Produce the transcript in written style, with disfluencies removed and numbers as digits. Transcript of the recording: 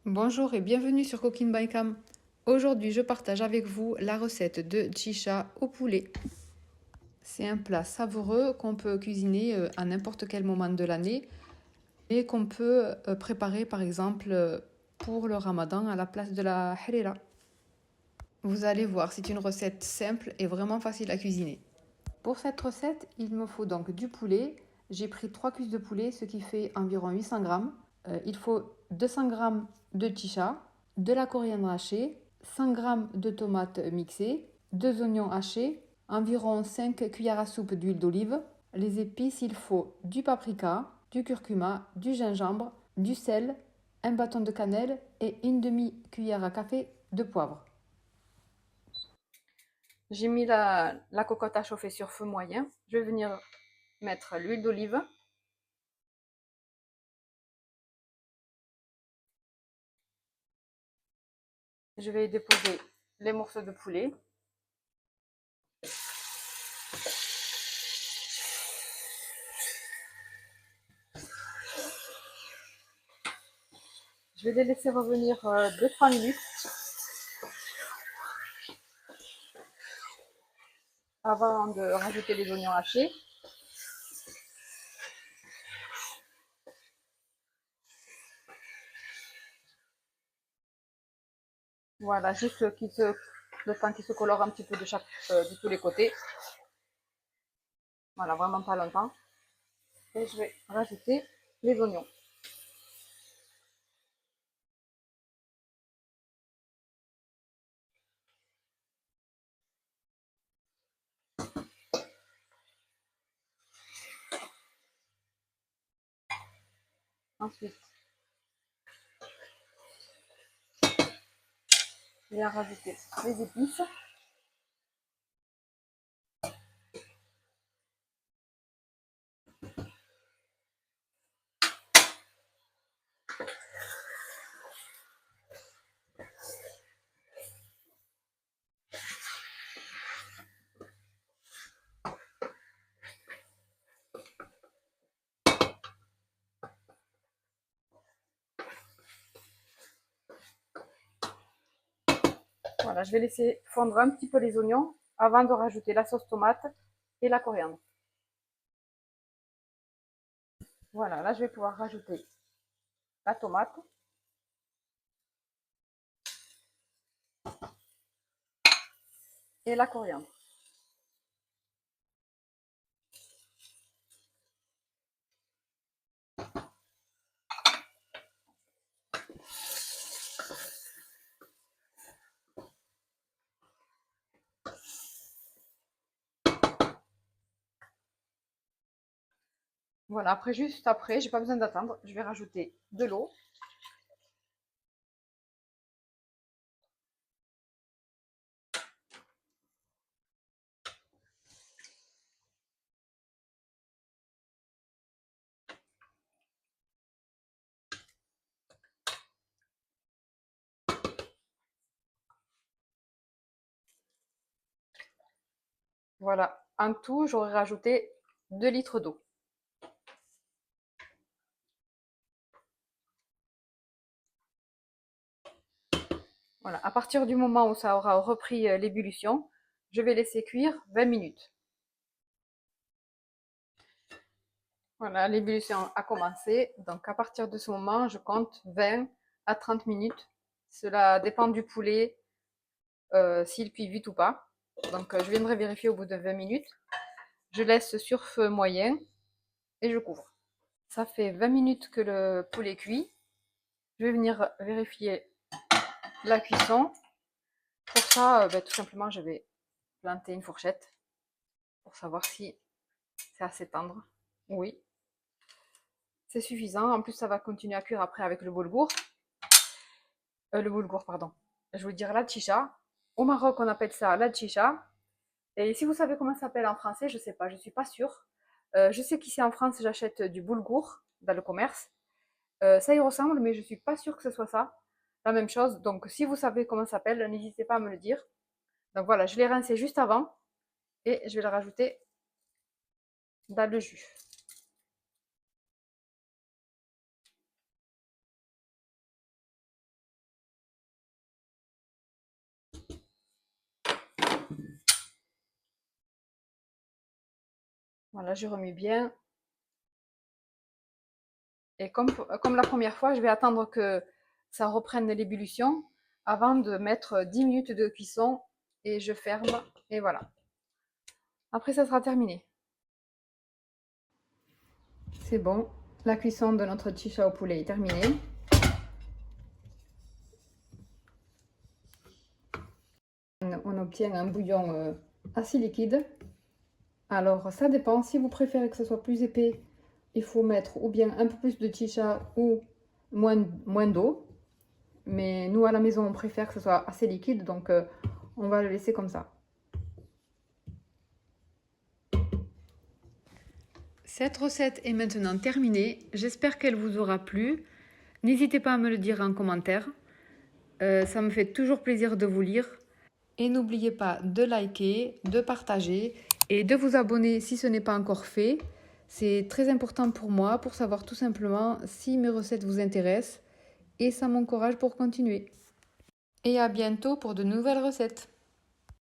Bonjour et bienvenue sur Cooking by Cam. Aujourd'hui, je partage avec vous la recette de chicha au poulet. C'est un plat savoureux qu'on peut cuisiner à n'importe quel moment de l'année et qu'on peut préparer par exemple pour le ramadan à la place de la harira. Vous allez voir, c'est une recette simple et vraiment facile à cuisiner. Pour cette recette, il me faut donc du poulet. J'ai pris 3 cuisses de poulet, ce qui fait environ 800 grammes. Il faut 200 grammes de chicha, de la coriandre hachée, 100 grammes de tomates mixées, 2 oignons hachés, environ 5 cuillères à soupe d'huile d'olive. Les épices, il faut du paprika, du curcuma, du gingembre, du sel, un bâton de cannelle et une demi-cuillère à café de poivre. J'ai mis la cocotte à chauffer sur feu moyen. Je vais venir mettre l'huile d'olive. Je vais déposer les morceaux de poulet. Je vais les laisser revenir 2-3 minutes avant de rajouter les oignons hachés. Voilà, juste le temps qu'il se colore un petit peu de tous les côtés. Voilà, vraiment pas longtemps. Et je vais rajouter les oignons. Ensuite, je vais rajouter les épices. Voilà, je vais laisser fondre un petit peu les oignons avant de rajouter la sauce tomate et la coriandre. Voilà, là je vais pouvoir rajouter la tomate. Et la coriandre. Voilà, juste après, j'ai pas besoin d'attendre, je vais rajouter de l'eau. Voilà, en tout, j'aurais rajouté 2 litres d'eau. Voilà, à partir du moment où ça aura repris l'ébullition, je vais laisser cuire 20 minutes. Voilà, l'ébullition a commencé, donc à partir de ce moment, je compte 20 à 30 minutes. Cela dépend du poulet, s'il cuit vite ou pas. Donc je viendrai vérifier au bout de 20 minutes. Je laisse sur feu moyen et je couvre. Ça fait 20 minutes que le poulet cuit. Je vais venir vérifier la cuisson. Pour ça, tout simplement, je vais planter une fourchette pour savoir si c'est assez tendre. Oui, c'est suffisant. En plus, ça va continuer à cuire après avec le boulgour. Le boulgour, pardon. Je veux dire la chicha. Au Maroc, on appelle ça la chicha. Et si vous savez comment ça s'appelle en français, je ne sais pas, je ne suis pas sûre. Je sais qu'ici en France, j'achète du boulgour dans le commerce. Ça y ressemble, mais je ne suis pas sûre que ce soit ça. La même chose. Donc, si vous savez comment ça s'appelle, n'hésitez pas à me le dire. Donc voilà, je l'ai rincé juste avant et je vais le rajouter dans le jus. Voilà, je remue bien. Et comme la première fois, je vais attendre que ça reprenne l'ébullition avant de mettre 10 minutes de cuisson et je ferme et voilà. Après, ça sera terminé. C'est bon, la cuisson de notre chicha au poulet est terminée. On obtient un bouillon assez liquide. Alors, ça dépend. Si vous préférez que ce soit plus épais, il faut mettre ou bien un peu plus de chicha ou moins d'eau. Mais nous, à la maison, on préfère que ce soit assez liquide, donc on va le laisser comme ça. Cette recette est maintenant terminée. J'espère qu'elle vous aura plu. N'hésitez pas à me le dire en commentaire. Ça me fait toujours plaisir de vous lire. Et n'oubliez pas de liker, de partager et de vous abonner si ce n'est pas encore fait. C'est très important pour moi pour savoir tout simplement si mes recettes vous intéressent et ça m'encourage pour continuer. Et à bientôt pour de nouvelles recettes.